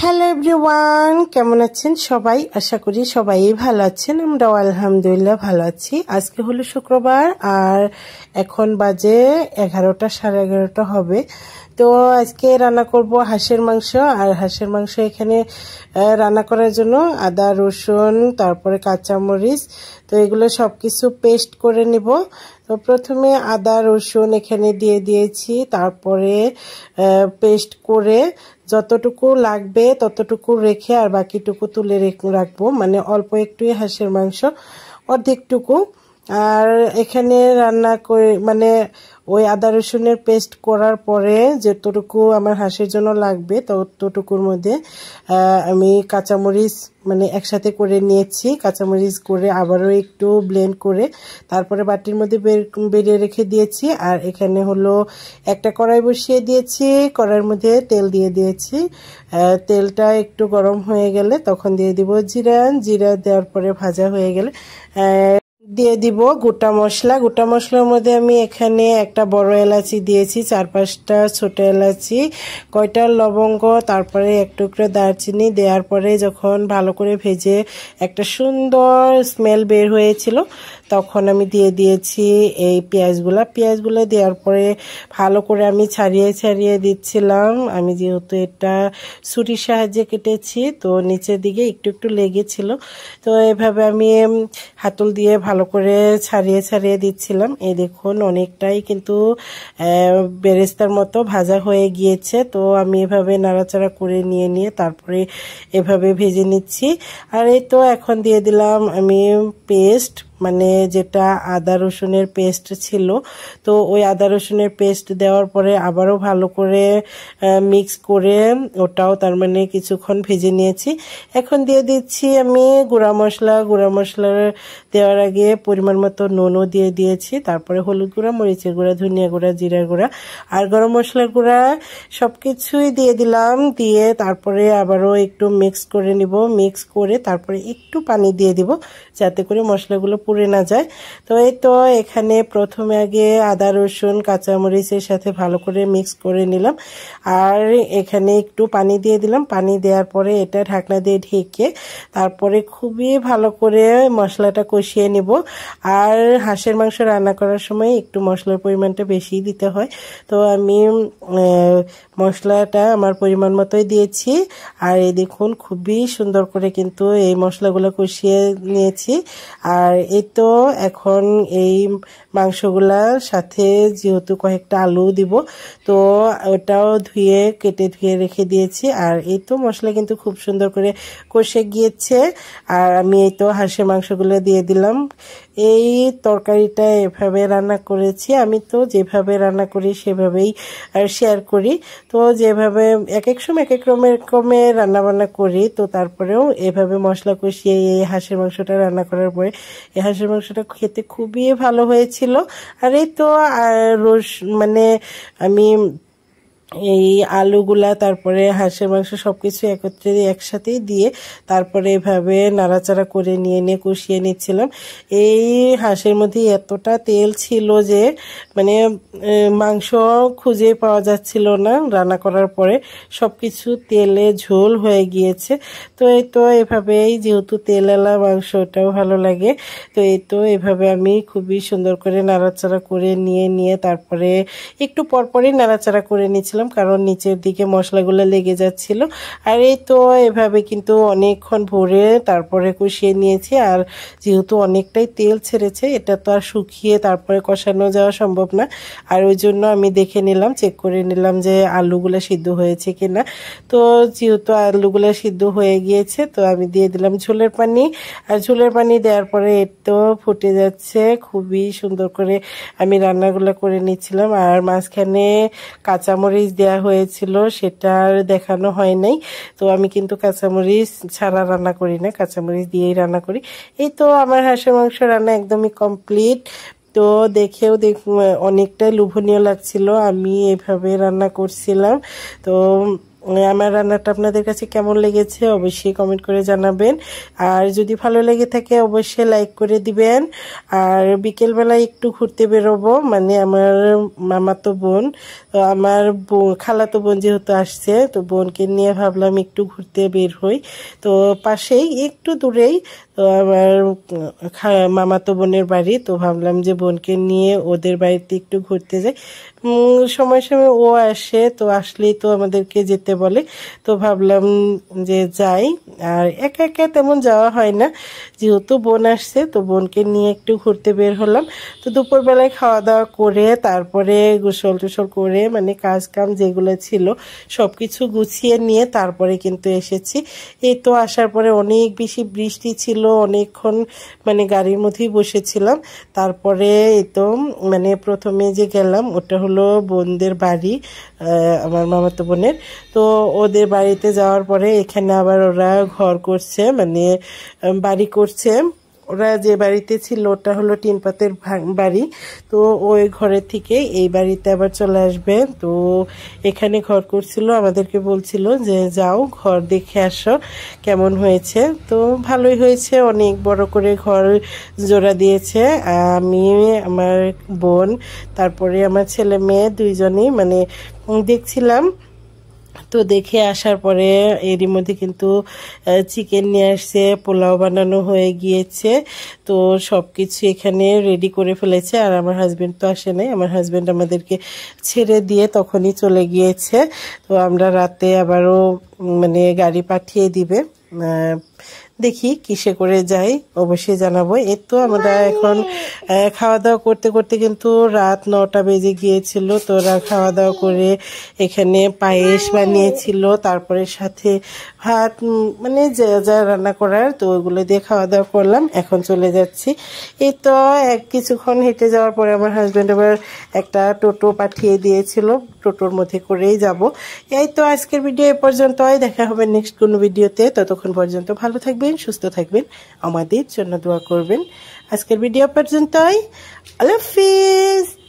Hello everyone, কেমন আছেন সবাই? আশা করি সবাই ভালো আছেন। আমরাও আলহামদুলিল্লাহ ভালো আছি। আজকে হলো শুক্রবার আর এখন বাজে 11টা, 11:30 হবে। তো আজকে রান্না করব হাঁসের মাংস। আর হাঁসের মাংস এখানে রান্না করার জন্য আদা, রসুন, তারপরে কাঁচামরিচ, তো এগুলো সব কিছু পেস্ট করে নিব। তো প্রথমে আদা রসুন এখানে দিয়ে দিয়েছি, তারপরে পেস্ট করে যতটুকু লাগবে ততটুকু রেখে আর বাকিটুকু তুলে রাখবো, মানে অল্প একটুই হাঁসের মাংস, অর্ধেকটুকু। আর এখানে রান্না করে মানে ওই আদা রসুনের পেস্ট করার পরে যতটুকু আমার হাঁসের জন্য লাগবে ততটুকুর মধ্যে আমি কাঁচামরিচ মানে একসাথে করে নিয়েছি। কাঁচামরিচ করে আবারও একটু ব্লেন্ড করে তারপরে বাটির মধ্যে বেরিয়ে রেখে দিয়েছি। আর এখানে হলো একটা কড়াই বসিয়ে দিয়েছি, কড়াইয়ের মধ্যে তেল দিয়ে দিয়েছি। তেলটা একটু গরম হয়ে গেলে তখন দিয়ে দিব জিরা দেওয়ার পরে ভাজা হয়ে গেলে দিয়ে দিব গোটা মশলা। গোটা মশলার মধ্যে আমি এখানে একটা বড় এলাচি দিয়েছি, 4-5টা ছোট এলাচি, কয়টা লবঙ্গ, তারপরে এক টুকরো দারচিনি দেওয়ার পরে যখন ভালো করে ভেজে একটা সুন্দর স্মেল বের হয়েছিল তখন আমি দিয়ে দিয়েছি এই পেঁয়াজগুলো দেওয়ার পরে ভালো করে আমি ছাড়িয়ে দিচ্ছিলাম। আমি যেহেতু এটা ছুরির সাহায্যে কেটেছি তো নিচের দিকে একটু লেগেছিল, তো এভাবে আমি হাতল দিয়ে ভালো করে ছাড়িয়ে দিচ্ছিলাম। এই দেখুন অনেকটাই কিন্তু বেরেস্তার মতো ভাজা হয়ে গিয়েছে। তো আমি এভাবে নাড়াচাড়া করে নিয়ে তারপরে এভাবে ভেজে নিচ্ছি। আর এই তো এখন দিয়ে দিলাম আমি পেস্ট, মানে যেটা আদা রসুনের পেস্ট ছিল। তো ওই আদা রসুনের পেস্ট দেওয়ার পরে আবারও ভালো করে মিক্স করে ওটাও তার মানে কিছুক্ষণ ভেজে নিয়েছি। এখন দিয়ে দিচ্ছি আমি গুঁড়া মশলা দেওয়ার আগে পরিমাণ মতো নুনও দিয়ে দিয়েছি, তারপরে হলুদ গুঁড়া, মরিচের গুঁড়া, ধনিয়া গুঁড়া, জিরার গুঁড়া আর গরম মশলার গুঁড়া সবকিছুই দিয়ে দিলাম। দিয়ে তারপরে আবারও একটু মিক্স করে নিব, মিক্স করে তারপরে একটু পানি দিয়ে দিব যাতে করে মশলাগুলো পুড়ে না যায়। তো এই তো এখানে প্রথমে আগে আদা রসুন কাঁচামরিচের সাথে ভালো করে মিক্স করে নিলাম আর এখানে একটু পানি দিয়ে দিলাম। পানি দেওয়ার পরে এটা ঢাকনা দিয়ে ঢেকে তারপরে খুবই ভালো করে মশলাটা কষিয়ে নেব। আর হাঁসের মাংস রান্না করার সময় একটু মশলার পরিমাণটা বেশি দিতে হয়, তো আমি মশলাটা আমার পরিমাণ মতোই দিয়েছি। আর এই দেখুন খুবই সুন্দর করে কিন্তু এই মশলাগুলো কষিয়ে নিয়েছি। আর এই তো এখন এই মাংসগুলার সাথে যেহেতু কয়েকটা আলু দিব তো ওটাও কেটে ধুয়ে রেখে দিয়েছি। আর এই তো মশলা কিন্তু খুব সুন্দর করে কষে গিয়েছে। আর আমি এই তো হাঁসের মাংসগুলো দিয়ে দিলাম। এই তরকারিটা এভাবে রান্না করেছি আমি, তো যেভাবে রান্না করি সেভাবেই শেয়ার করি। তো যেভাবে এক এক সময় এক এক রকমের রান্নাবান্না করি, তো তারপরেও এভাবে মশলা কষিয়ে এই হাঁসের মাংসটা রান্না করার পরে এই হাঁসের মাংসটা খেতে খুবই ভালো হয়েছিল। আর এই তো মানে আমি এই আলুগুলা তারপরে হাঁসের মাংস সবকিছু একসাথেই দিয়ে তারপরে এভাবে নাড়াচাড়া করে নিয়ে কষিয়ে নিচ্ছিলাম। এই হাঁসের মধ্যে এতটা তেল ছিল যে মানে মাংস খুঁজে পাওয়া যাচ্ছিল না। রান্না করার পরে সবকিছু তেলে ঝোল হয়ে গিয়েছে। তো এই তো এভাবেই, যেহেতু তেলালা মাংস ওটাও ভালো লাগে, তো এই তো এভাবে আমি খুবই সুন্দর করে নাড়াচাড়া করে নিয়ে তারপরে একটু পরপরই নাড়াচাড়া করে নিচ্ছিলাম কারণ নিচের দিকে মশলাগুলো লেগে যাচ্ছিল। আর এই তো এভাবে কিন্তু অনেকক্ষণ ভরে তারপরে কষিয়ে নিয়েছি। আর যেহেতু অনেকটাই তেল ছেড়েছে এটা তো আর শুকিয়ে তারপরে কষানো যাওয়া সম্ভব না। আর ওই জন্য আমি দেখে নিলাম, চেক করে নিলাম যে আলুগুলো সিদ্ধ হয়েছে কিনা। তো যেহেতু আলুগুলো সিদ্ধ হয়ে গিয়েছে তো আমি দিয়ে দিলাম ঝোলের পানি। আর ঝোলের পানি দেওয়ার পরে তো ফুটে যাচ্ছে, খুবই সুন্দর করে আমি রান্নাগুলো করে নিচ্ছিলাম। আর মাঝখানে কাঁচামরিচ দেওয়া হয়েছিল, সেটা দেখানো হয় নাই। তো আমি কিন্তু কাঁচামরিচ ছাড়া রান্না করি না, কাঁচামরিচ দিয়েই রান্না করি। এই তো আমার হাঁসের মাংস রান্না একদমই কমপ্লিট। তো দেখেও অনেকটাই লোভনীয় লাগছিল, আমি এভাবে রান্না করছিলাম। তো আমার রান্নাটা আপনাদের কাছে কেমন লেগেছে অবশ্যই কমেন্ট করে জানাবেন। আর যদি ভালো লেগে থাকে অবশ্যই লাইক করে দিবেন। আর বিকেলবেলা একটু ঘুরতে বেরোবো, মানে আমার মামাতো বোন, আমার খালাতো বোন যেহেতু আসছে, তো বোনকে নিয়ে ভাবলাম একটু ঘুরতে বের হই। তো পাশেই একটু দূরেই তো আমার মামাতো বোনের বাড়ি, তো ভাবলাম যে বোনকে নিয়ে ওদের বাড়িতে একটু ঘুরতে যাই। সময় সময় ও আসে, তো আসলেই তো আমাদেরকে যেতে বলে, তো ভাবলাম যে যাই। আর একা একা তেমন যাওয়া হয় না, যেহেতু বোন আসছে তো বোনকে নিয়ে একটু ঘুরতে বের হলাম। তো দুপুরবেলায় খাওয়া দাওয়া করে তারপরে গোসল টোসল করে, মানে কাজ কাম যেগুলো ছিল সব কিছু গুছিয়ে নিয়ে তারপরে কিন্তু এসেছি। এই তো আসার পরে অনেক বেশি বৃষ্টি ছিল, অনেকক্ষণ মানে গাড়ির মধ্যেই বসেছিলাম। তারপরে এই তো মানে প্রথমে যে গেলাম ওটা হলো বোনদের বাড়ি, আমার মামাতো বোনের। তো ওদের বাড়িতে যাওয়ার পরে এখানে আবার ওরা ঘর করছে, মানে বাড়ি করছে। ওরা যে বাড়িতে ছিল ওটা হলো টিন পাতের বাড়ি, তো ওই ঘরের থেকে এই বাড়িতে আবার চলে আসবে। তো এখানে ঘর করছিল, আমাদেরকে বলছিল যে যাও ঘর দেখে আসো কেমন হয়েছে। তো ভালোই হয়েছে, অনেক বড় করে ঘর জোড়া দিয়েছে। আমি, আমার বোন, তারপরে আমার ছেলে মেয়ে দুইজনই মানে দেখছিলাম। তো দেখে আসার পরে এরই মধ্যে কিন্তু চিকেন নিয়ে আসছে, পোলাও বানানো হয়ে গিয়েছে। তো সব কিছু এখানে রেডি করে ফেলেছে। আর আমার হাজবেন্ড তো আসে নাই, আমার হাজবেন্ড আমাদেরকে ছেড়ে দিয়ে তখনই চলে গিয়েছে। তো আমরা রাতে আবারও মানে গাড়ি পাঠিয়ে দিবে, দেখি কিসে করে যাই অবশ্যই জানাবো। এর তো আমরা এখন খাওয়া দাওয়া করতে করতে কিন্তু রাত 9টা বেজে গিয়েছিল। তো ওরা খাওয়া দাওয়া করে এখানে পায়েস বানিয়েছিল, তারপরে সাথে ভাত, মানে যা যা রান্না করার, তো ওইগুলো দিয়ে খাওয়া দাওয়া করলাম। এখন চলে যাচ্ছি। এই তো কিছুক্ষণ হেঁটে যাওয়ার পরে আমার হাজব্যান্ড আবার একটা টোটো পাঠিয়ে দিয়েছিল, টোটোর মধ্যে করেই যাব। এই তো আজকের ভিডিও এ পর্যন্তই, দেখা হবে নেক্সট কোনো ভিডিওতে। ততক্ষণ পর্যন্ত ভালো থাকবেন, সুস্থ থাকবেন, আমাদের জন্য দোয়া করবেন। আজকের ভিডিও পর্যন্তই, আল্লাহ হাফিজ।